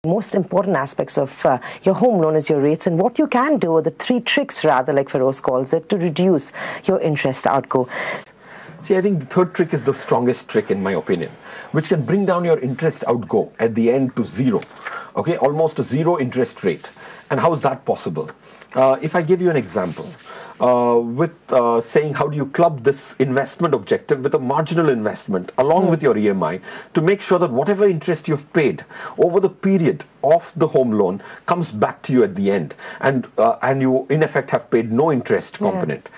most important aspects of your home loan is your rates, and what you can do, or the three tricks rather, like Feroz calls it, to reduce your interest outgo. See, I think the third trick is the strongest trick in my opinion, which can bring down your interest outgo at the end to zero. Okay, almost a zero interest rate. And how is that possible? If I give you an example, with saying how do you club this investment objective with a marginal investment along with your EMI to make sure that whatever interest you've paid over the period of the home loan comes back to you at the end, and you in effect have paid no interest component.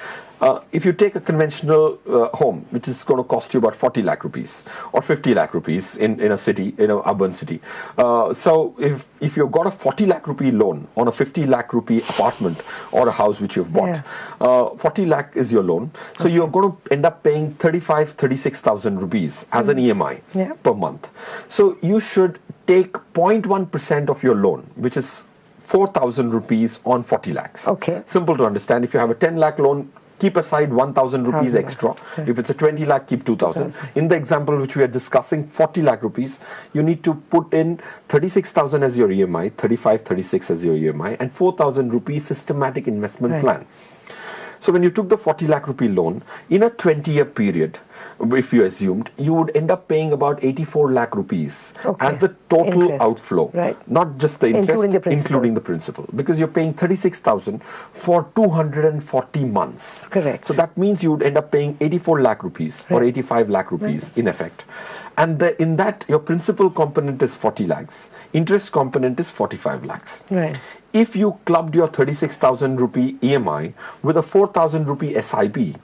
If you take a conventional home, which is going to cost you about 40 lakh rupees or 50 lakh rupees in a city, in an urban city. So if you've got a 40 lakh rupee loan on a 50 lakh rupee apartment or a house which you've bought, 40 lakh is your loan. So you're going to end up paying 36,000 rupees as an EMI per month. So you should take 0.1% of your loan, which is 4,000 rupees on 40 lakhs. Okay. Simple to understand. If you have a 10 lakh loan, keep aside 1,000 rupees extra. If it's a 20 lakh, keep 2,000. In the example which we are discussing, 40 lakh rupees, you need to put in 36,000 as your EMI, 36 as your EMI, and 4,000 rupees systematic investment plan. So when you took the 40 lakh rupee loan, in a 20-year period, if you assumed, you would end up paying about 84 lakh rupees as the total outflow. Not just the interest, including the principal. Because you're paying 36,000 for 240 months. Correct. So that means you would end up paying 84 lakh rupees or 85 lakh rupees in effect. And in that, your principal component is 40 lakhs. Interest component is 45 lakhs. If you clubbed your 36,000 rupee EMI with a 4,000 rupee SIP,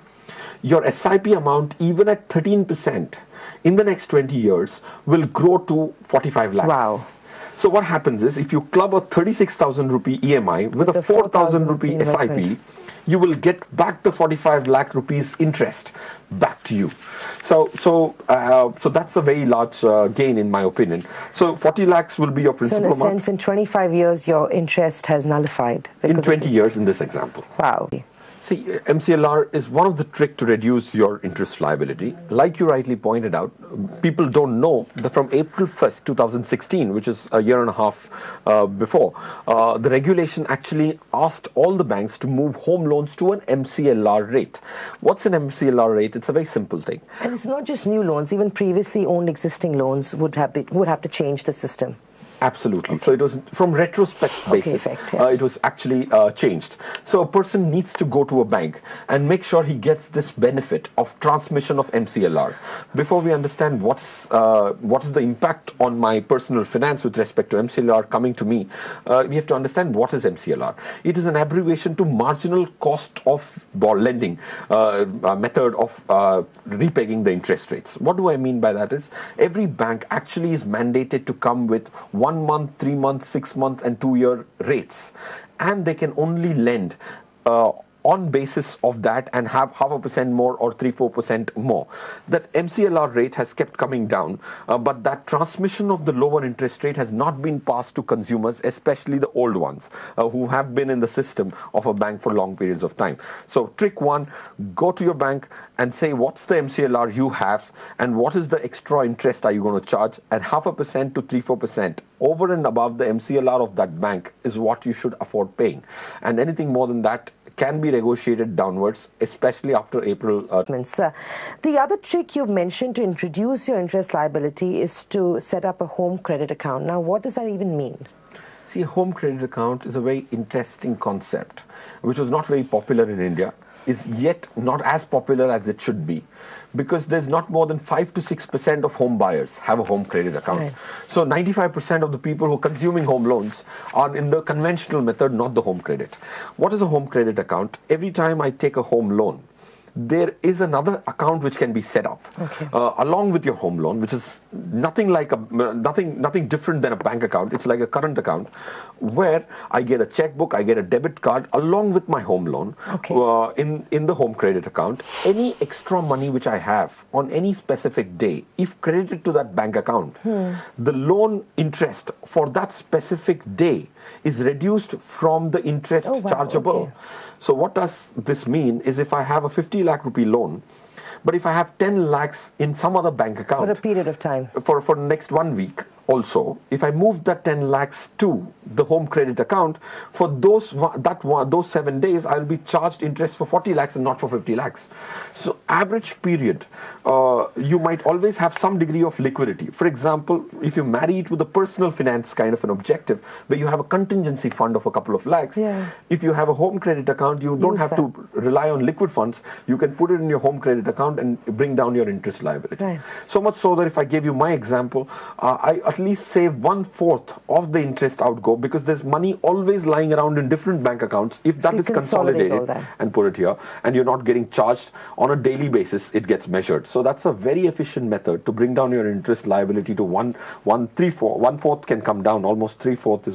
your SIP amount, even at 13% in the next 20 years, will grow to 45 lakhs. Wow. So what happens is, if you club a 36,000 rupee EMI with a 4,000 rupee SIP, you will get back the 45 lakh rupees interest back to you. So that's a very large gain in my opinion. So 40 lakhs will be your principal amount. So in a sense, in 25 years, your interest has nullified. In 20 years in this example. Wow. See, MCLR is one of the tricks to reduce your interest liability. Like you rightly pointed out, people don't know that from April 1st, 2016, which is a year and a half before, the regulation actually asked all the banks to move home loans to an MCLR rate. What's an MCLR rate? It's a very simple thing. And it's not just new loans, even previously owned existing loans would have to change the system. Absolutely. So it was from retrospect basis. It was actually changed. So a person needs to go to a bank and make sure he gets this benefit of transmission of MCLR. Before we understand what is the impact on my personal finance with respect to MCLR coming to me, we have to understand what is MCLR. It is an abbreviation to marginal cost of lending, method of repaying the interest rates. What do I mean by that is, every bank actually is mandated to come with 1 month, 3 months, 6 months and 2-year rates, and they can only lend on basis of that and have 0.5% more or 3-4% more. That MCLR rate has kept coming down, but that transmission of the lower interest rate has not been passed to consumers, especially the old ones who have been in the system of a bank for long periods of time. So trick one, go to your bank and say what's the MCLR you have and what is the extra interest are you going to charge, and 0.5% to 3-4% over and above the MCLR of that bank is what you should afford paying, and anything more than that can be negotiated downwards, especially after April. The other trick you've mentioned to introduce your interest liability is to set up a home credit account. Now, what does that even mean? See, a home credit account is a very interesting concept, which was not very popular in India, is yet not as popular as it should be, because there's not more than 5 to 6% of home buyers have a home credit account. So 95% of the people who are consuming home loans are in the conventional method, not the home credit. What is a home credit account? Every time I take a home loan, there is another account which can be set up along with your home loan, which is nothing like nothing different than a bank account. It's like a current account where I get a checkbook, I get a debit card along with my home loan in the home credit account. Any extra money which I have on any specific day, if credited to that bank account, the loan interest for that specific day is reduced from the interest chargeable. So what does this mean is, if I have a 50 lakh rupee loan, but if I have 10 lakhs in some other bank account for a period of time, for the next 1 week, Also, if I move that 10 lakhs to the home credit account, for those 7 days, I'll be charged interest for 40 lakhs and not for 50 lakhs. So average period, you might always have some degree of liquidity. For example, if you marry it with a personal finance kind of an objective, where you have a contingency fund of a couple of lakhs, if you have a home credit account, you don't have to rely on liquid funds. You can put it in your home credit account and bring down your interest liability. Right. So much so that if I gave you my example, I at least save 1/4 of the interest outgo, because there's money always lying around in different bank accounts. If that is consolidated and put it here, and you're not getting charged on a daily basis, it gets measured. So that's a very efficient method to bring down your interest liability to 1/4 can come down, almost 3/4 is what